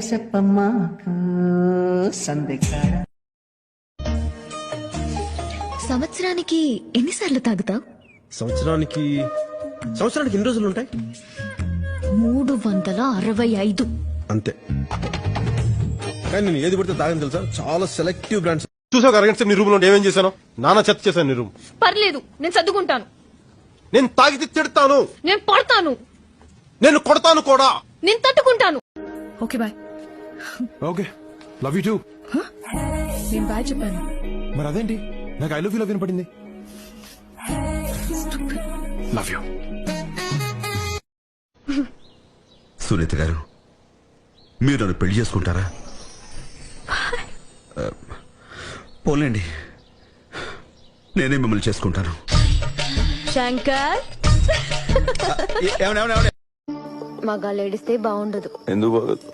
చెప్పమ్మా సందెకాడ. సంవత్సరానికి ఎన్నిసార్లు తాగుతావు? సంవత్సరానికి ఎన్ని రోజులు ఉంటాయి? 365. అంతే. కానీ నేను ఏది పడితే తాగని తెలుసా, చాలా సెలెక్టివ్ బ్రాండ్స్. చూసావు అరగంట సేపు నీ రూమ్ లో ఏమేం చేశాను? నానా చెత్త చేశాను నీ రూమ్. పర్లేదు, నేను సర్దుకుంటాను. నేను తాగితే తిడతాను, నేను పడతాను, నేను కొడతాను కూడా. నేను తట్టుకుంటాను. Okay bye. Okay, love you too. నేను బాయ్ చెప్పాను. మరి అదేంటి నాకు ఐ లవ్ యూ వినపడింది? Love you. సునీత గారు, మీరు నన్ను పెళ్లి చేసుకుంటారా? పోలేండి, నేనే మిమ్మల్ని చేసుకుంటాను. శంకర్, మగాళ్ళు ఏడిస్తే బాగుండదు. ఎందుకు బాగోదు?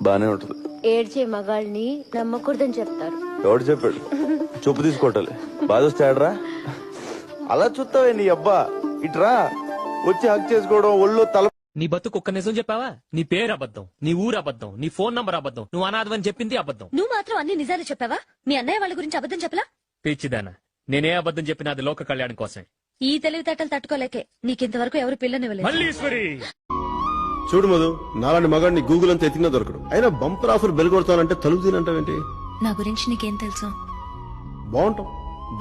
బానే ఉంటది. ఏడ్చే మగాళ్ళని నమ్మకూడదని చెప్తారు. ఎవడు చెప్పాడు? చొప్పు తీసుకోవటాలి. బాధ వస్తే ఆడరా. అలా చూస్తావే నీ అబ్బా. ఇట్రా వచ్చి హక్ చేసుకోవడం, ఒళ్ళు తల. నీ బతుకు ఒక్క నిజం చెప్పావా? నీ పేరు అబద్ధం, నీ ఊరు అబద్ధం, నీ ఫోన్ నంబర్ అబద్ధం, నువ్వు అనాథవని చెప్పింది అబద్ధం. నువ్వు మాత్రం అన్ని నిజాలు చెప్పావా? మీ అన్నయ్య వాళ్ళ గురించి అబద్ధం చెప్పలా? పిచ్చిదానా, నేనే అబద్ధం చెప్పినా అది లోక కళ్యాణం కోసమే. ఈ తెలివితేటలు తట్టుకోలేకే నీకింతవరకు ఎవరు పిల్లనివ్వలేదు. మల్లీశ్వరి, చూడు మధు, నాలాంటి మగాడిని గూగుల్ అంతా ఎత్తినా దొరకడు. అయినా బంపర్ ఆఫర్ బెల్ కొడతానంటే తలుపు తినంటావేంటి? నా గురించి నీకేం తెలుసు? బాగుంటాం,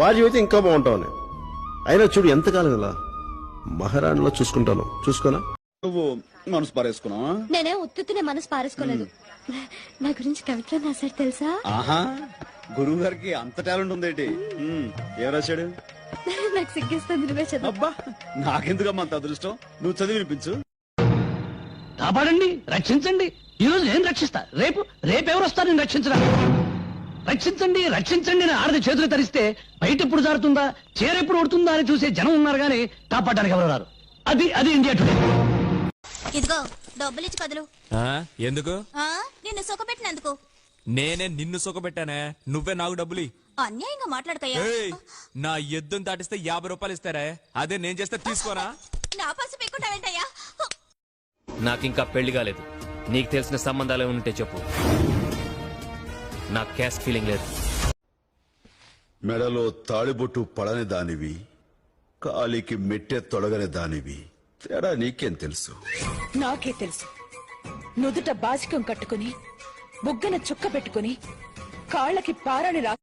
భార్య అయితే ఇంకా బాగుంటావు అని. అయినా చూడు ఎంతకాలం ఇలా మహారాణిలో చూసుకుంటాను. చూసుకోనా? నువ్వు మనసు పారేసుకున్నావా? నేనే ఉత్తునే మనసు పారేసుకోలేదు. నా గురించి కవిత్వం రాశాడు తెలుసా? ఆహా, గురువు గారికి అంత టాలెంట్ ఉందేంటి? ఏం రాశాడు? నాకు సిగ్గిస్తుంది, నువ్వే చదువు. అబ్బా, నాకెందుకమ్మా అంత అదృష్టం? నువ్వు చదివి వినిపించు. కాపాడండి, రక్షించండి. ఈ రోజు నేను రక్షిస్తా, రేపెవరు వస్తారు నేను రక్షించరా? రక్షించండి రక్షించండి అని ఆడది చేతులు తరిస్తే బయట ఎప్పుడు జారుతుందా, చేరెప్పుడు ఉడుతుందా అని చూసే జనం ఉన్నారు గానీ కాపాడడానికి ఎవరు రారు. అది ఇండియా టుడే. ఇదిగో డబ్బులు ఇచ్చి కదులు. ఎందుకు? నిన్ను సుఖపెట్టినందుకు. నేనే నిన్ను సుఖపెట్టానే, నువ్వే నాకు డబ్బులు. అన్యాయంగా మాట్లాడకయ్యా. నా ఎద్దును దాటిస్తే 50 రూపాయలు ఇస్తారే, అదే నేను చేస్తే తీసుకోరా? నా పసు పెట్టుకుంటావేంటయ్యా? నాకింకా పెళ్లి కాలేదు, నీకు తెలిసిన సంబంధాలు ఉంటే చెప్పు. నాకు క్యాస్ట్ ఫీలింగ్ లేదు. మెడలో తాళిబొట్టు పడని దానివి, కాలికి మెట్టె తొడగని దానివి, తేడా నీకేం తెలుసు? నాకే తెలుసు. నుదుట బాసికం కట్టుకుని, బుగ్గన చుక్క పెట్టుకుని, కాళ్ళకి పారాని రా